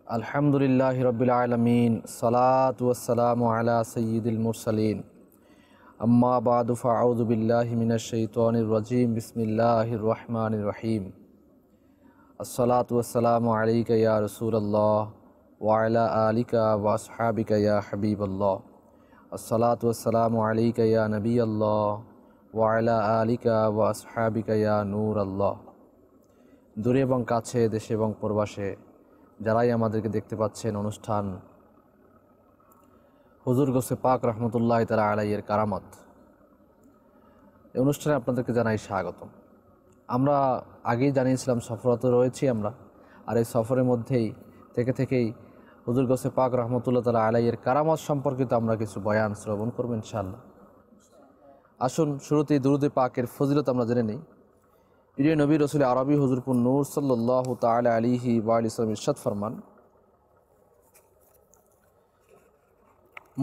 আলহামদুলিল্লাহি রাব্বিল আলামিন সালাতু ওয়াসসালামু আলা সাইয়্যিদিল মুরসালিন আম্মা বা'দু ফাআউযু বিল্লাহি মিনাশ শাইতানির রাজীম বিসমিল্লাহির রহমানির রহিম আসসালাতু ওয়াসসালামু আলাইকা ইয়া রাসূলুল্লাহ ওয়া আলা আলিকা ওয়া আসহাবিকা ইয়া হাবিবাল্লাহ আসসালাতু ওয়াসসালামু আলাইকা ইয়া নবিয়াল্লাহ ওয়া আলা আলিকা ওয়া আসহাবিকা ইয়া নূরাল্লাহ। দূরে এবং কাছে, দেশে এবং প্রবাসে যারাই আমাদেরকে দেখতে পাচ্ছেন, অনুষ্ঠান হুজুর গৌসে পাক রহমতুল্লাহি তাআলা আলাইহির কারামত, এই অনুষ্ঠানে আপনাদেরকে জানাই স্বাগতম। আমরা আগেই জানিয়েছিলাম সফরত রয়েছি আমরা, আর এই সফরের মধ্যেই থেকেই হুজুর গৌসে পাক রহমতুল্লাহি তাআলা আলাইহির কারামত সম্পর্কিত আমরা কিছু বয়ান শ্রবণ করব ইনশাআল্লাহ। আসুন শুরুতেই দুরুদে পাকের ফজিলত আমরা জেনে নিই। প্রিয় নবী রসুল আরবি হুজুরপুর নূর সাল্লাল্লাহু তাআলা আলাইহি ওয়া সাল্লাম ইরশাদ ফরমান,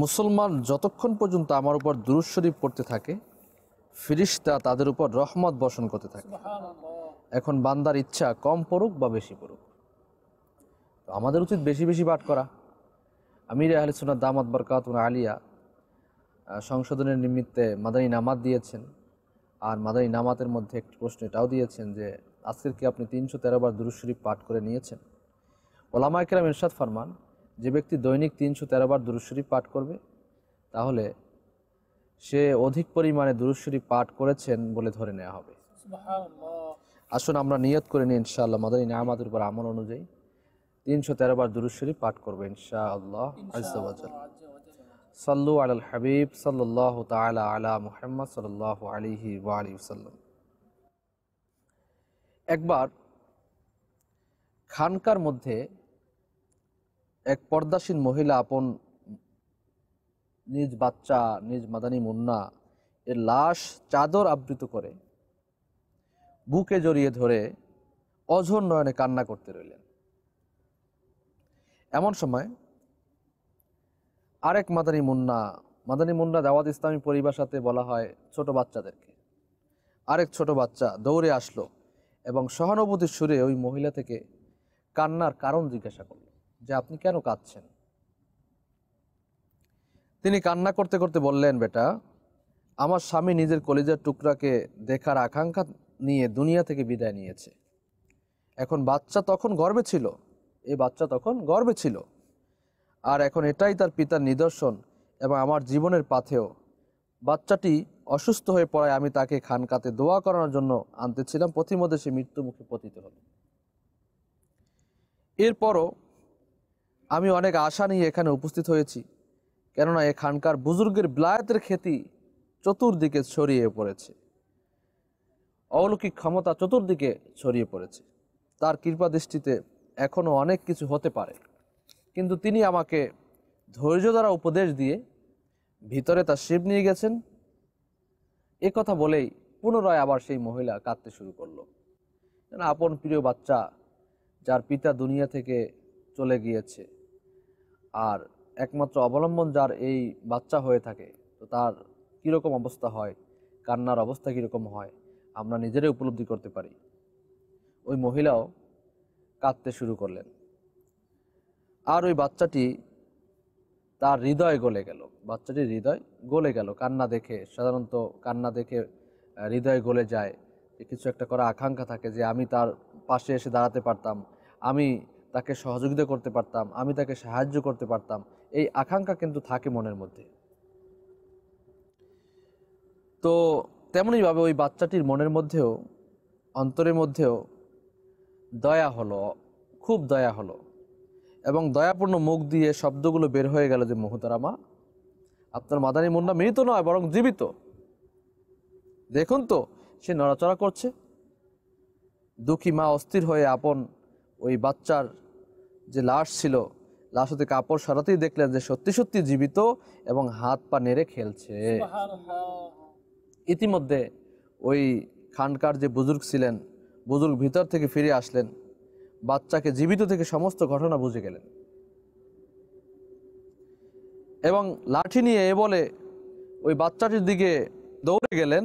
মুসলমান যতক্ষণ পর্যন্ত আমার উপর দুরূদ শরীফ পড়তে থাকে, ফেরেশতা তাদের উপর রহমত বর্ষণ করতে থাকে। এখন বান্দার ইচ্ছা কম পড়ুক বা বেশি পড়ুক, তো আমাদের উচিত বেশি বেশি পাঠ করা। আমির আহলে সুন্নাত দামাত বরকাতুহু আলিয়া সংশোধনের নিমিত্তে মাদানী নামাত দিয়েছেন, আর মাদানী নামাতের মধ্যে একটি প্রশ্ন এটাও দিয়েছেন যে আজকের কি আপনি 313 বার দুরূদ শরীফ পাঠ করে নিয়েছেন? ওলামায়ে কেরাম ইরশাদ ফরমান, যে ব্যক্তি দৈনিক 313 বার দুরূদ শরীফ পাঠ করবে, তাহলে সে অধিক পরিমাণে দুরূদ শরীফ পাঠ করেছেন বলে ধরে নেওয়া হবে। আসুন আমরা নিয়ত করে নিই ইনশাআল্লাহ মাদানী নামাতের উপর আমল অনুযায়ী 313 বার দুরূদ শরীফ পাঠ করবে ইনশাআল্লাহ আজ্জা ওয়া জাল্লা। সাল্লু আলাল হাবিব সাল্লাল্লাহু তাআলা আলা মুহাম্মদ সাল্লাল্লাহু আলাইহি ওয়া আলিহি ওয়াসাল্লাম। একবার খানকার মধ্যে এক পর্দাসীন মহিলা আপন নিজ বাচ্চা, নিজ মাদানী মুন্না এর লাশ চাদর আবৃত করে বুকে জড়িয়ে ধরে অঝোর নয়নে কান্না করতে রইলেন। এমন সময় আরেক মাদানী মুন্না দাওয়াত ইসলামী পরিভাষাতে বলা হয় ছোট বাচ্চাদেরকে, আরেক ছোট বাচ্চা দৌড়ে আসলো এবং সহানুভূতির সুরে ওই মহিলা থেকে কান্নার কারণ জিজ্ঞাসা করল যে আপনি কেন কাঁদছেন? তিনি কান্না করতে করতে বললেন, বেটা, আমার স্বামী নিজের কলিজার টুকরাকে দেখার আকাঙ্ক্ষা নিয়ে দুনিয়া থেকে বিদায় নিয়েছে। এখন বাচ্চা তখন গর্ভে ছিল, আর এখন এটাই তার পিতার নিদর্শন এবং আমার জীবনের পাথেয়। বাচ্চাটি অসুস্থ হয়ে পড়ায় আমি তাকে খানকাতে দোয়া করানোর জন্য আনতেছিলাম, পথিমধ্যে সে মৃত্যু মুখে পতিত হল। এরপরও আমি অনেক আশা নিয়ে এখানে উপস্থিত হয়েছি, কেননা এ খানকার বুজুর্গের বিলায়াতের খ্যাতি চতুর্দিকে ছড়িয়ে পড়েছে, অলৌকিক ক্ষমতা চতুর্দিকে ছড়িয়ে পড়েছে। তার কৃপা দৃষ্টিতে এখনও অনেক কিছু হতে পারে, কিন্তু তিনি আমাকে ধৈর্য দ্বারা উপদেশ দিয়ে ভিতরে তার শিব নিয়ে গেছেন। এ কথা বলেই পুনরায় আবার সেই মহিলা কাঁদতে শুরু করলো। আপন প্রিয় বাচ্চা, যার পিতা দুনিয়া থেকে চলে গিয়েছে, আর একমাত্র অবলম্বন যার এই বাচ্চা হয়ে থাকে, তো তার কীরকম অবস্থা হয়, কান্নার অবস্থা কীরকম হয় আমরা নিজেরাই উপলব্ধি করতে পারি। ওই মহিলাও কাঁদতে শুরু করলেন, আর ওই বাচ্চাটি তার হৃদয় গলে গেল। কান্না দেখে, সাধারণত কান্না দেখে হৃদয় গলে যায়, যে কিছু একটা করা আকাঙ্ক্ষা থাকে, যে আমি তার পাশে এসে দাঁড়াতে পারতাম, আমি তাকে সহযোগিতা করতে পারতাম, আমি তাকে সাহায্য করতে পারতাম, এই আকাঙ্ক্ষা কিন্তু থাকে মনের মধ্যে। তো তেমনইভাবে ওই বাচ্চাটির মনের মধ্যেও, অন্তরের মধ্যেও দয়া হলো, খুব দয়া হলো, এবং দয়াপূর্ণ মুখ দিয়ে শব্দগুলো বের হয়ে গেল যে মুহতারামা, আপনার মাদানী মুন্না মৃত নয় বরং জীবিত, দেখুন তো সে নড়াচড়া করছে। দুঃখী মা অস্থির হয়ে আপন ওই বাচ্চার যে লাশ ছিল, লাশ হতে কাপড় সরাতেই দেখলেন যে সত্যি সত্যি জীবিত এবং হাত পা নেড়ে খেলছে। ইতিমধ্যে ওই খানকার যে বুজুর্গ ছিলেন, বুজুর্গ ভিতর থেকে ফিরে আসলেন, বাচ্চাকে জীবিত থেকে সমস্ত ঘটনা বুঝে গেলেন এবং লাঠি নিয়ে বলে ওই বাচ্চাটির দিকে দৌড়ে গেলেন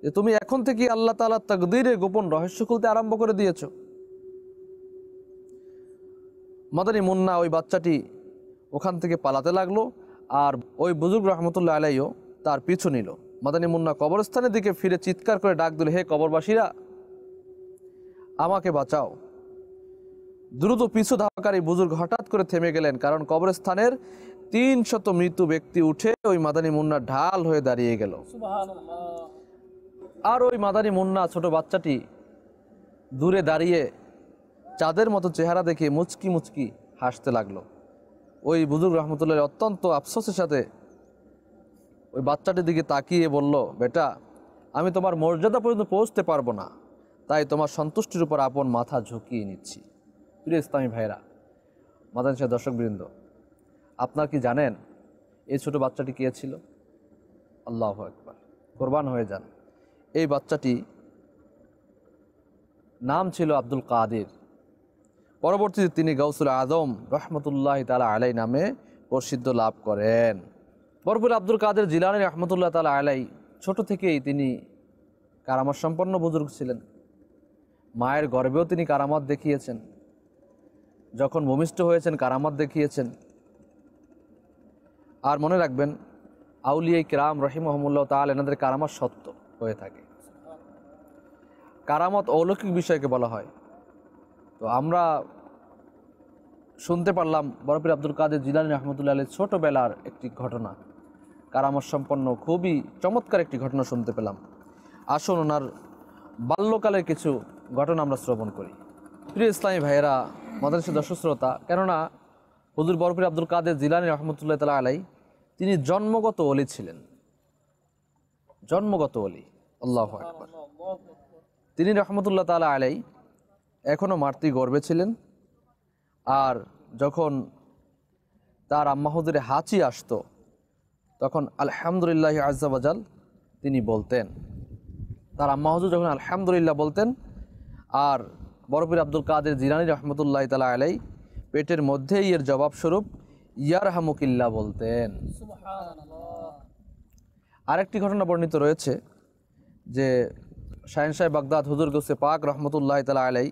যে তুমি এখন থেকে আল্লাহ তাআলার তাকদীরের গোপন রহস্য খুলতে আরম্ভ করে দিয়েছো। মাদানী মুন্না ওই বাচ্চাটি ওখান থেকে পালাতে লাগলো, আর ওই বুজুর্গ রহমতুল্লাহ আলাইও তার পিছু নিল। মাদানী মুন্না কবরস্থানের দিকে ফিরে চিৎকার করে ডাক দিল, হে কবরবাসীরা, আমাকে বাঁচাও। দ্রুত পিছু ধাওয়াকারী বুজুর্গ হঠাৎ করে থেমে গেলেন, কারণ কবরস্থানের 300 মৃত ব্যক্তি উঠে ওই মাদানী মুন্নার ঢাল হয়ে দাঁড়িয়ে গেল। আর ওই মাদানী মুন্না ছোট বাচ্চাটি দূরে দাঁড়িয়ে চাঁদের মতো চেহারা দেখে মুচকি মুচকি হাসতে লাগলো। ওই বুজুর্গ রহমতুল্লাহ অত্যন্ত আফসোসের সাথে ওই বাচ্চাটির দিকে তাকিয়ে বলল, বেটা, আমি তোমার মর্যাদা পর্যন্ত পৌঁছতে পারবো না, তাই তোমার সন্তুষ্টির উপর আপন মাথা ঝুঁকিয়ে নিচ্ছি। প্রিয় ইসলামী ভাইরা, মাদানী সাহেব, দর্শকবৃন্দ, আপনার কি জানেন এই ছোট বাচ্চাটি কে ছিল? আল্লাহু আকবার, কোরবান হয়ে যান। এই বাচ্চাটি নাম ছিল আব্দুল কাদের। পরবর্তীতে তিনি গাউসুল আজম রহমতুল্লাহ তাআলা আলাই নামে প্রসিদ্ধ লাভ করেন। বরপুর আব্দুল কাদের জিলানী রহমতুল্লাহ তাআলা আলাই ছোট থেকেই তিনি কারামত সম্পন্ন বুজুর্গ ছিলেন। মায়ের গর্ভেও তিনি কারামত দেখিয়েছেন, যখন ভূমিষ্ঠ হয়েছেন কারামত দেখিয়েছেন। আর মনে রাখবেন, আউলিয়া কিরাম রহিমাহুমুল্লাহ তাআলা এনাদের কারামত সত্য হয়ে থাকে। কারামত অলৌকিক বিষয়কে বলা হয়। তো আমরা শুনতে পারলাম বরপুর আব্দুল কাদের জিলানী রহমতুল্লাহ আলাইহির ছোটোবেলার একটি ঘটনা, কারামত সম্পন্ন খুবই চমৎকার একটি ঘটনা শুনতে পেলাম। আসুন ওনার বাল্যকালের কিছু ঘটনা আমরা শ্রবণ করি। প্রিয় ইসলামী ভাইয়েরা, মাদানী দর্শক শ্রোতা, কেননা হুজুর বরপুর আব্দুল কাদের জিলানী রহমতুল্লাহ তাআলা আলাই তিনি জন্মগত ওলি ছিলেন, জন্মগত ওলি। আল্লাহু আকবার। তিনি রহমতুল্লাহ তাআলা আলাই এখনও মাতৃ গর্ভে ছিলেন। আর যখন তার আম্মা হুজুরে হাঁচি আসতো, তখন আলহামদুলিল্লাহ আজ্জা ওয়াজাল তিনি বলতেন। তার আম্মা হুজুর যখন আলহামদুলিল্লাহ বলতেন, আর বরপুর আব্দুল কাদের জিলানী রহমতুল্লাহ তাআলা আলাই পেটের মধ্যেই এর জবাবস্বরূপ ইয়ারহামুকিল্লাহ বলতেন। আরেকটি ঘটনা বর্ণিত রয়েছে যে শাহেনশাহ বাগদাদ হুজুর গৌসে পাক রহমতুল্লাহ তাআলা আলাই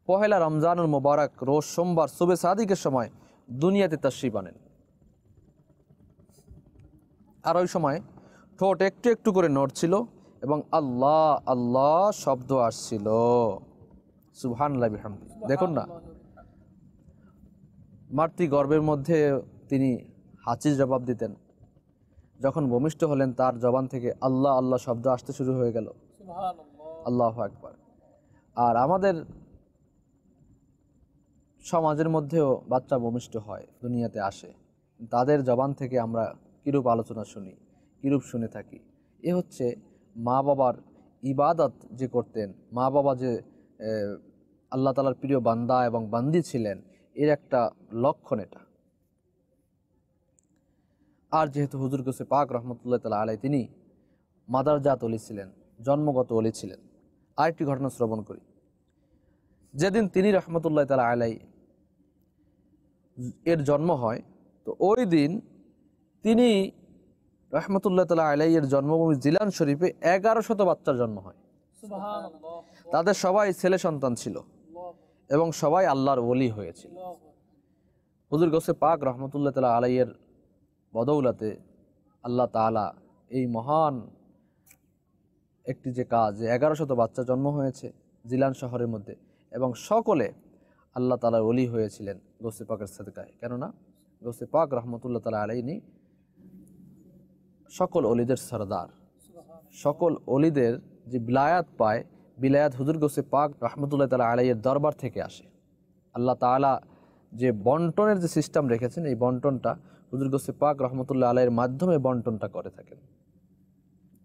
পহেলা রমজানুল মুবারক রোজ সোমবার সুবে সাদিকের সময় দুনিয়াতে তাশরিফ আনেন। আর ওই সময় ঠোঁট একটু একটু করে নড়ছিল এবং আল্লাহ আল্লাহ শব্দ আসছিল। সুবহানাল্লাহ বিহামদি। দেখুন না, মাতৃ গর্ভের মধ্যে তিনি হাঁচির জবাব দিতেন। যখন ভূমিষ্ঠ হলেন, তার জবান থেকে আল্লাহ আল্লাহ শব্দ আসতে শুরু হয়ে গেল। আল্লাহু আকবার। আর আমাদের সমাজের মধ্যেও বাচ্চা ভূমিষ্ঠ হয়, দুনিয়াতে আসে, তাদের জবান থেকে আমরা কিরূপ আলোচনা শুনি, কিরূপ শুনে থাকি। এ হচ্ছে মা বাবার ইবাদত যে করতেন, মা বাবা যে আল্লাহ তাআলার প্রিয় বান্দা এবং বান্দি ছিলেন, এর একটা লক্ষণ এটা। আর যেহেতু হুজুর গৌসে পাক রহমতুল্লাহ তাআলা আলাই তিনি মাদারজাত ওলি ছিলেন, জন্মগত ওলি ছিলেন। আরেকটি ঘটনা শ্রবণ করি। যেদিন তিনি রহমতুল্লাহ তাআলা আলাই এর জন্ম হয়, তো ওই দিন তিনি রহমতুল্লাহ তাআলা আলাই এর জন্মভূমি জিলান শরীফে 1100 বাচ্চার জন্ম হয়। তাদের সবাই ছেলে সন্তান ছিল এবং সবাই আল্লাহর ওলি হয়েছিল। হুজুর গৌসে পাক রহমতুল্লাহ তাআলা আলাইয়ের বদৌলতে আল্লাহ তাআলা এই মহান একটি যে কাজ, 1100 বাচ্চা জন্ম হয়েছে জিলান শহরের মধ্যে, এবং সকলে আল্লাহ তাআলার ওলি হয়েছিলেন গৌসে পাকের সাদকায়। কেননা গৌসে পাক রহমতুল্লাহ তাআলা আলাইহি সকল ওলিদের সরদার, সকল ওলিদের যে বিলায়াত পায়, বিলায়াত হুজুর গৌসে পাক রহমতুল্লাহ তাআলা আলাইহির দরবার থেকে আসে। আল্লাহ তাআলা যে বন্টনের যে সিস্টেম রেখেছেন, এই বন্টনটা হুজুর গৌসে পাক রহমতুল্লাহ আলাইহির মাধ্যমে বন্টনটা করে থাকেন।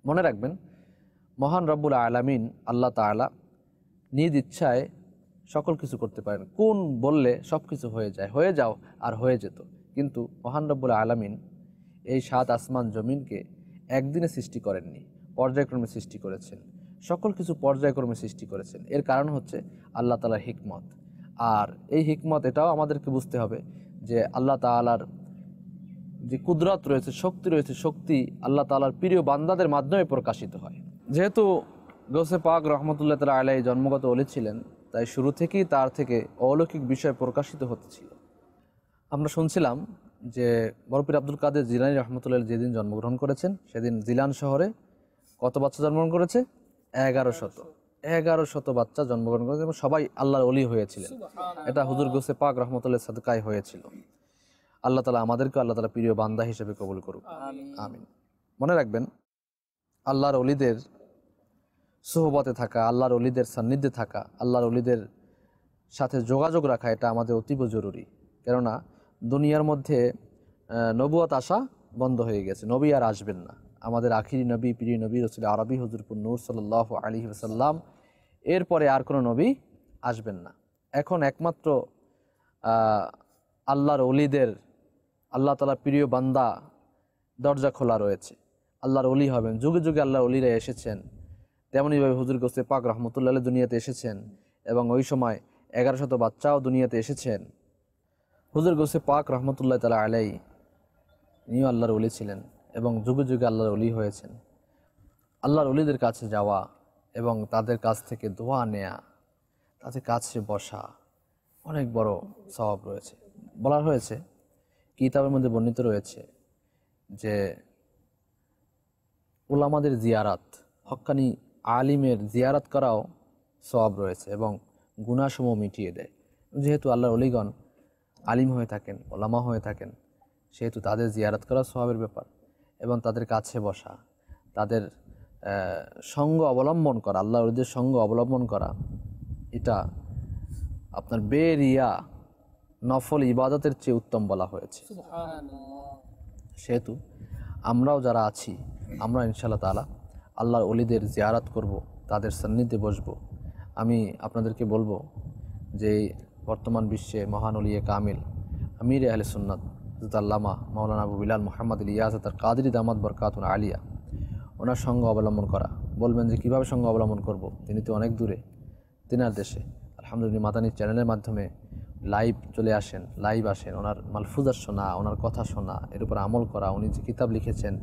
মনে রাখবেন, মহান রব্বুল আলামিন আল্লাহ তাআলা নিজ ইচ্ছায় সকল কিছু করতে পারেন। কোন বললে সব কিছু হয়ে যায়, হয়ে যাও আর হয়ে যেত। কিন্তু মহান রব্বুল আলামিন এই 7 আসমান জমিনকে একদিনে সৃষ্টি করেননি, পর্যায়ক্রমে সৃষ্টি করেছেন। সকল কিছু পর্যায়ক্রমে সৃষ্টি করেছেন। এর কারণ হচ্ছে আল্লাহ তাআলার হিকমত। আর এই হিকমত এটাও আমাদেরকে বুঝতে হবে যে আল্লাহ তাআলার যে কুদরত রয়েছে, শক্তি রয়েছে, শক্তি আল্লাহ তাআলার প্রিয় বান্দাদের মাধ্যমে প্রকাশিত হয়। যেহেতু গৌসে পাক রহমতুল্লাহ তাআলা আলাইহি জন্মগত ওলি ছিলেন, তাই শুরু থেকেই তার থেকে অলৌকিক বিষয় প্রকাশিত হতেছিল। আমরা শুনছিলাম যে বড়পীর আব্দুল কাদের জিলানী রহমতুল্লাহ যেদিন জন্মগ্রহণ করেছেন সেদিন জিলান শহরে কত বাচ্চা জন্মগ্রহণ করেছে? 1100 বাচ্চা জন্মগ্রহণ করেছে এবং সবাই আল্লাহর ওলি হয়েছিলেন। এটা হুজুর গৌসে পাক রহমতুল্লাহ সাদকায় হয়েছিল। আল্লাহ তাআলা আমাদেরকে আল্লাহ তাআলা প্রিয় বান্দা হিসেবে কবুল করুক, আমিন। মনে রাখবেন, আল্লাহর ওলিদের সোহবতে থাকা, আল্লাহর ওলিদের সান্নিধ্যে থাকা, আল্লাহর ওলিদের সাথে যোগাযোগ রাখা এটা আমাদের অতীব জরুরি। কেননা দুনিয়ার মধ্যে নবুয়ত আসা বন্ধ হয়ে গেছে, নবী আর আসবেন না। আমাদের আখিরি নবী, প্রিয় নবী রাসূল আরবি হুজুর নূর সাল্লাল্লাহু আলাইহি ওয়াসাল্লাম, এরপরে আর কোনো নবী আসবেন না। এখন একমাত্র আল্লাহর ওলিদের, আল্লাহ তাআলার প্রিয় বান্দা দরজা খোলা রয়েছে, আল্লাহর ওলি হবেন। যুগে যুগে আল্লাহর ওলিরা এসেছেন, তেমনইভাবে হুজুর গৌসে পাক রহমতুল্লাহ দুনিয়াতে এসেছেন এবং ওই সময় 1100 বাচ্চাও দুনিয়াতে এসেছেন। হুজুর গৌসে পাক রহমতুল্লাহ তাআলা আলাইহি ইনিও আল্লাহর ওলি ছিলেন এবং যুগে যুগে আল্লাহর ওলি হয়েছেন। আল্লাহর ওলিদের কাছে যাওয়া এবং তাদের কাছ থেকে দোয়া নেয়া, তাদের কাছে বসা অনেক বড় সওয়াব রয়েছে। বলা হয়েছে, কিতাবের মধ্যে বর্ণিত রয়েছে যে উলামাদের জিয়ারাত, হক্কানি আলিমের জিয়ারাত করাও সওয়াব রয়েছে এবং গুনাহসমূহ মিটিয়ে দেয়। যেহেতু আল্লাহর ওলিগণ আলিম হয়ে থাকেন, ওলামা হয়ে থাকেন, সেহেতু তাদের জিয়ারাত করা সওয়াবের ব্যাপার এবং তাদের কাছে বসা, তাদের সঙ্গ অবলম্বন করা, আল্লাহর ওলিদের সঙ্গ অবলম্বন করা, এটা আপনার বেরিয়া নফল ইবাদতের চেয়ে উত্তম বলা হয়েছে। সেহেতু আমরাও যারা আছি, আমরা ইনশাআল্লাহ তাআলা আল্লাহর ওলিদের জিয়ারাত করব, তাদের সান্নিধ্যে বসব। আমি আপনাদেরকে বলবো যে বর্তমান বিশ্বে মহান ওলিয়ে কামিল আমির আহলে সুন্নাত হযরত আল্লামা মাওলানা আবু বিলাল মুহাম্মদ ইলিয়াস আতার কাদরি দামাত বরকাতুন আলিয়া, ওনার সঙ্গ অবলম্বন করা। বলবেন যে কীভাবে সঙ্গ অবলম্বন করব? তিনি তো অনেক দূরে, তিনার দেশে। আলহামদুলিল্লাহ মাদানী চ্যানেলের মাধ্যমে লাইভ চলে আসেন, লাইভ আসেন, ওনার মালফুজার শোনা, ওনার কথা শোনা, এর উপর আমল করা, উনি যে কিতাব লিখেছেন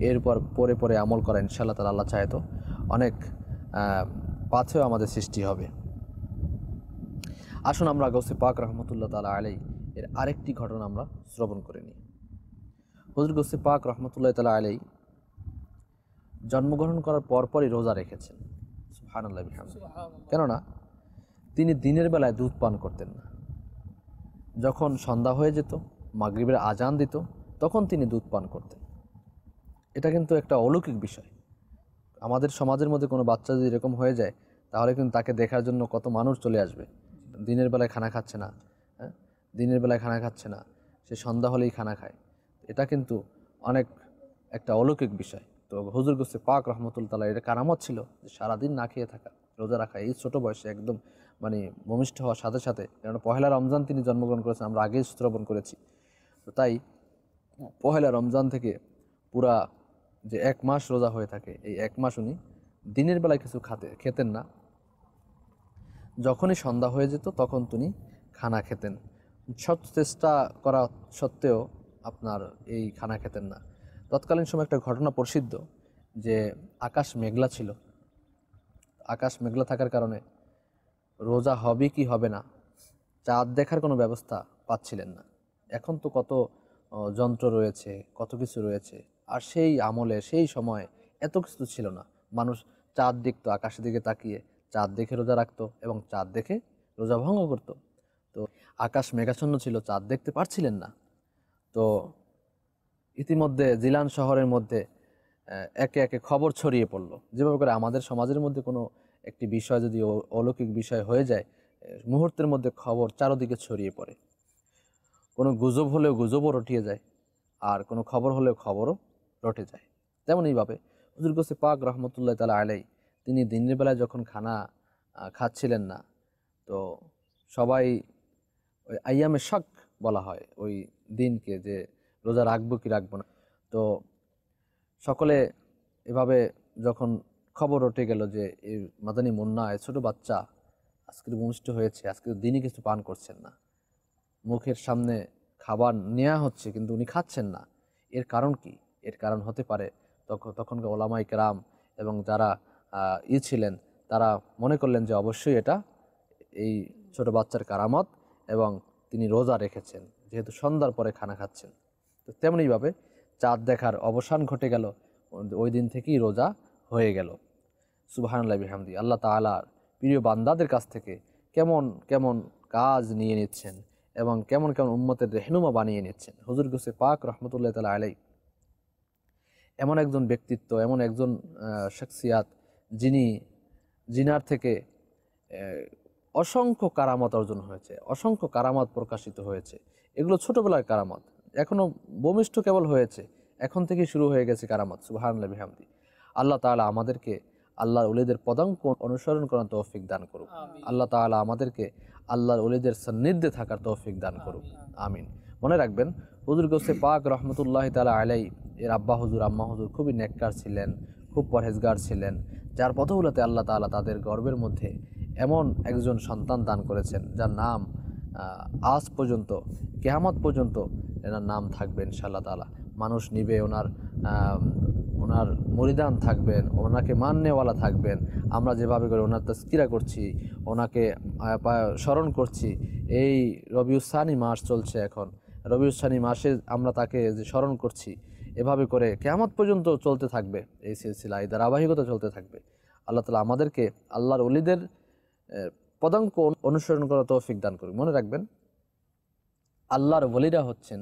এরপর পরে পরে আমল করা, ইনশাআল্লাহ তাআলা আল্লাহ চায় তো অনেক পাথেও আমাদের সৃষ্টি হবে। আসুন আমরা গৌসে পাক রহমতুল্লাহ তাআলা আলাইহি এর আরেকটি ঘটনা আমরা শ্রবণ করে নিই। হুজুর গৌসে পাক রহমতুল্লাহ তাআলা আলাইহি জন্মগ্রহণ করার পরপরই রোজা রেখেছেন। সুবহানাল্লাহ বিহামদিহি। কেননা তিনি দিনের বেলায় দুধ পান করতেন না। যখন সন্ধ্যা হয়ে যেত, মাগরিবের আজান দিত, তখন তিনি দুধ পান করতেন। এটা কিন্তু একটা অলৌকিক বিষয়। আমাদের সমাজের মধ্যে কোনো বাচ্চা যদি এরকম হয়ে যায়, তাহলে কিন্তু তাকে দেখার জন্য কত মানুষ চলে আসবে। দিনের বেলায় খানা খাচ্ছে না, দিনের বেলায় খানা খাচ্ছে না, সে সন্ধ্যা হলেই খানা খায়। এটা কিন্তু অনেক একটা অলৌকিক বিষয়। তো হুজুর গৌসে পাক রহমতুল্লাহ তাআলা এটা কারামত ছিল যে সারাদিন না খেয়ে থাকা, রোজা রাখা, এই ছোটো বয়সে একদম মানে ভূমিষ্ঠ হওয়ার সাথে সাথে। কারণ পহেলা রমজান তিনি জন্মগ্রহণ করেছেন, আমরা আগেই শ্রবণ করেছি। তো তাই পহেলা রমজান থেকে পুরা যে 1 মাস রোজা হয়ে থাকে, এই 1 মাস উনি দিনের বেলায় কিছু খেতেন না। যখনই সন্ধ্যা হয়ে যেত তখন তিনি খানা খেতেন। সব চেষ্টা করা সত্ত্বেও আপনার এই খানা খেতেন না। তৎকালীন সময় একটা ঘটনা প্রসিদ্ধ যে আকাশ মেঘলা ছিল। আকাশ মেঘলা থাকার কারণে রোজা হবে কি হবে না, চাঁদ দেখার কোনো ব্যবস্থা পাচ্ছিলেন না। এখন তো কত যন্ত্র রয়েছে, কত কিছু রয়েছে, আর সেই আমলে সেই সময় এত কিছু ছিল না। মানুষ চাঁদ দেখতো, আকাশের দিকে তাকিয়ে চাঁদ দেখে রোজা রাখতো এবং চাঁদ দেখে রোজা ভঙ্গ করত। তো আকাশ মেঘাচ্ছন্ন ছিল, চাঁদ দেখতে পারছিলেন না। তো ইতিমধ্যে জিলান শহরের মধ্যে একে একে খবর ছড়িয়ে পড়লো। যেভাবে করে আমাদের সমাজের মধ্যে কোনো একটি বিষয় যদি অলৌকিক বিষয় হয়ে যায়, মুহূর্তের মধ্যে খবর চারদিকে ছড়িয়ে পড়ে। কোনো গুজব হলেও গুজবও রটিয়ে যায়, আর কোনো খবর হলেও খবরও রটে যায়। তেমনইভাবে হুজুর গৌসে পাক রহমতুল্লাহ তাআলা আলাইহি তিনি দিনের বেলায় যখন খানা খাচ্ছিলেন না, তো সবাই ওই আইয়ামে শক বলা হয় ওই দিনকে, যে রোজা রাখবো কি রাখবো না। তো সকলে এভাবে যখন খবর রটে গেল যে এই মাদানী মুন্না, ছোটো বাচ্চা আজকের ভূমিষ্ঠ হয়েছে, আজকে দিনই কিছু পান করছেন না, মুখের সামনে খাবার নেওয়া হচ্ছে কিন্তু উনি খাচ্ছেন না, এর কারণ কি? এর কারণ হতে পারে তখনকার ওলামায়ে কেরাম এবং যারা ছিলেন তারা মনে করলেন যে অবশ্যই এটা এই ছোট বাচ্চার কারামত, এবং তিনি রোজা রেখেছেন যেহেতু সন্ধ্যার পরে খানা খাচ্ছেন। তো তেমনিভাবে চাঁদ দেখার অবসান ঘটে গেল, ওই দিন থেকেই রোজা হয়ে গেল। সুবহানাল্লাহি বিহামদি। আল্লাহ তাআলার প্রিয় বান্দাদের কাছ থেকে কেমন কেমন কাজ নিয়ে নিচ্ছেন এবং কেমন কেমন উম্মতের রেহনুমা বানিয়ে নিচ্ছেন। হুজুর গৌসে পাক রহমতুল্লাহ তাআলা আলাইহি এমন একজন ব্যক্তিত্ব, এমন একজন শখসিয়াত, জিনার থেকে অসংখ্য কারামত অর্জন হয়েছে, অসংখ্য কারামত প্রকাশিত হয়েছে। এগুলো ছোটবেলার কারামত, এখনও ভূমিষ্ঠ কেবল হয়েছে, এখন থেকে শুরু হয়ে গেছে কারামত। সুবহানাল্লাহি বিহামদি। আল্লাহ তাআলা আমাদেরকে আল্লাহর ওলিদের পদাঙ্ক অনুসরণ করার তৌফিক দান করুক। আল্লাহ তাআলা আমাদেরকে আল্লাহর ওলিদের সান্নিধ্যে থাকার তৌফিক দান করুক, আমিন। মনে রাখবেন, হুজুর গৌসে পাক রহমতুল্লাহ তাআলা আলাইহি এর আব্বা হুজুর আম্মা হুজুর খুবই নেককার ছিলেন, খুব পরহেজগার ছিলেন, যার পদৌলতে আল্লাহ তাআলা তাদের গর্বের মধ্যে এমন একজন সন্তান দান করেছেন যার নাম আজ পর্যন্ত, কিয়ামত পর্যন্ত এনার নাম থাকবে ইনশাআল্লাহ তাআলা। মানুষ নিবে, ওনার মুরিদান থাকবেন, ওনাকে মাননেওয়ালা থাকবেন। আমরা যেভাবে করে ওনার তাজকিরা করছি, ওনাকে স্মরণ করছি, এই রবিউসানি মাস চলছে এখন, রবিউসানি মাসে আমরা তাকে যে স্মরণ করছি, এভাবে করে কিয়ামত পর্যন্ত চলতে থাকবে এই সিলসিলা, এই ধারাবাহিকতা চলতে থাকবে। আল্লাহ তাআলা আমাদেরকে আল্লাহর ওলিদের পদাঙ্ক অনুসরণ করার তৌফিক দান করুন। মনে রাখবেন, আল্লাহর ওলিরা হচ্ছেন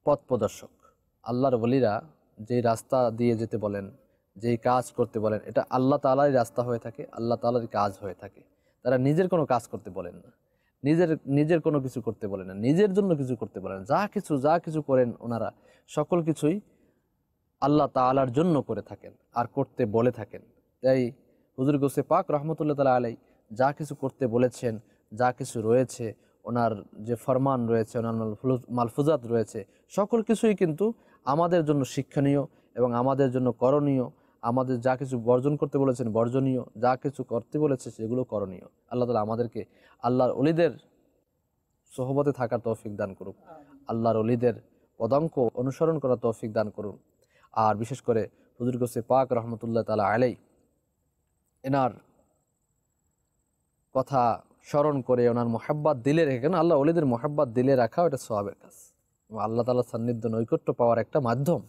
পথ প্রদর্শক। আল্লাহর ওলিরা যেই রাস্তা দিয়ে যেতে বলেন, যেই কাজ করতে বলেন, এটা আল্লাহ তাআলারই রাস্তা হয়ে থাকে, আল্লাহ তাআলারই কাজ হয়ে থাকে। তারা নিজের কোনো কাজ করতে বলেন না, নিজের কোনো কিছু করতে বলেন না, নিজের জন্য কিছু করতে বলেন না। যা কিছু করেন ওনারা সকল কিছুই আল্লাহ তাআলার জন্য করে থাকেন আর করতে বলে থাকেন। তাই হুজুর গৌসে পাক রহমতুল্লাহ তাআলা আলাইহি যা কিছু করতে বলেছেন, যা কিছু রয়েছে, ওনার যে ফরমান রয়েছে, ওনার মালফুজাত রয়েছে, সকল কিছুই কিন্তু আমাদের জন্য শিক্ষণীয় এবং আমাদের জন্য করণীয়। আমাদের যা কিছু বর্জন করতে বলেছেন বর্জনীয়, যা কিছু করতে বলেছে সেগুলো করণীয়। আল্লাহ তাআলা আমাদেরকে আল্লাহর ওলিদের সোহবতে থাকার তৌফিক দান করুক, আল্লাহর ওলিদের পদাঙ্ক অনুসরণ করার তৌফিক দান করুন। আর বিশেষ করে হুজুর গৌসে পাক রহমতুল্লাহ তাআলা আলাইহি এনার কথা স্মরণ করে ওনার মোহাব্বত দিলে রেখে, কেন আল্লাহ ওলিদের মোহাব্বত দিলে রাখা এটা সওয়াবের কাজ, আল্লাহ তাআলার সান্নিধ্য নৈকট্য পাওয়ার একটা মাধ্যম।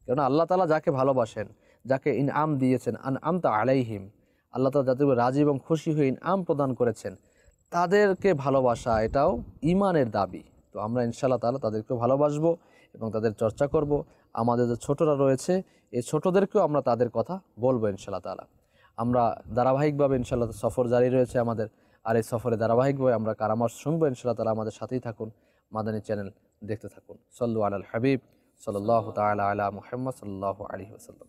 কেননা আল্লাহ তাআলা যাকে ভালোবাসেন, যাকে ইনআম দিয়েছেন, আনআমতা আলাইহিম, আল্লাহ তাআলা যাদের রাজি এবং খুশি হয়ে ইনআম প্রদান করেছেন, তাদেরকে ভালোবাসা এটাও ঈমানের দাবি। তো আমরা ইনশাআল্লাহ তাআলা তাদেরকেও ভালোবাসবো এবং তাদের চর্চা করব। আমাদের যে ছোটরা রয়েছে, এই ছোটদেরকেও আমরা তাদের কথা বলবো ইনশাআল্লাহ তাআলা। আমরা ধারাবাহিকভাবে ইনশাআল্লাহ সফর জারি রয়েছে আমাদের, আর এই সফরে ধারাবাহিকভাবে আমরা কারামত শুনবো ইনশাআল্লাহ তাআলা। আমাদের সাথেই থাকুন, মাদানী চ্যানেল দেখতে থাকুন। সাল্লু আলাল হাবিব সাল্লাল্লাহু তাআলা আলা মুহাম্মদ সাল্লাল্লাহু আলাইহি ওয়াসাল্লাম।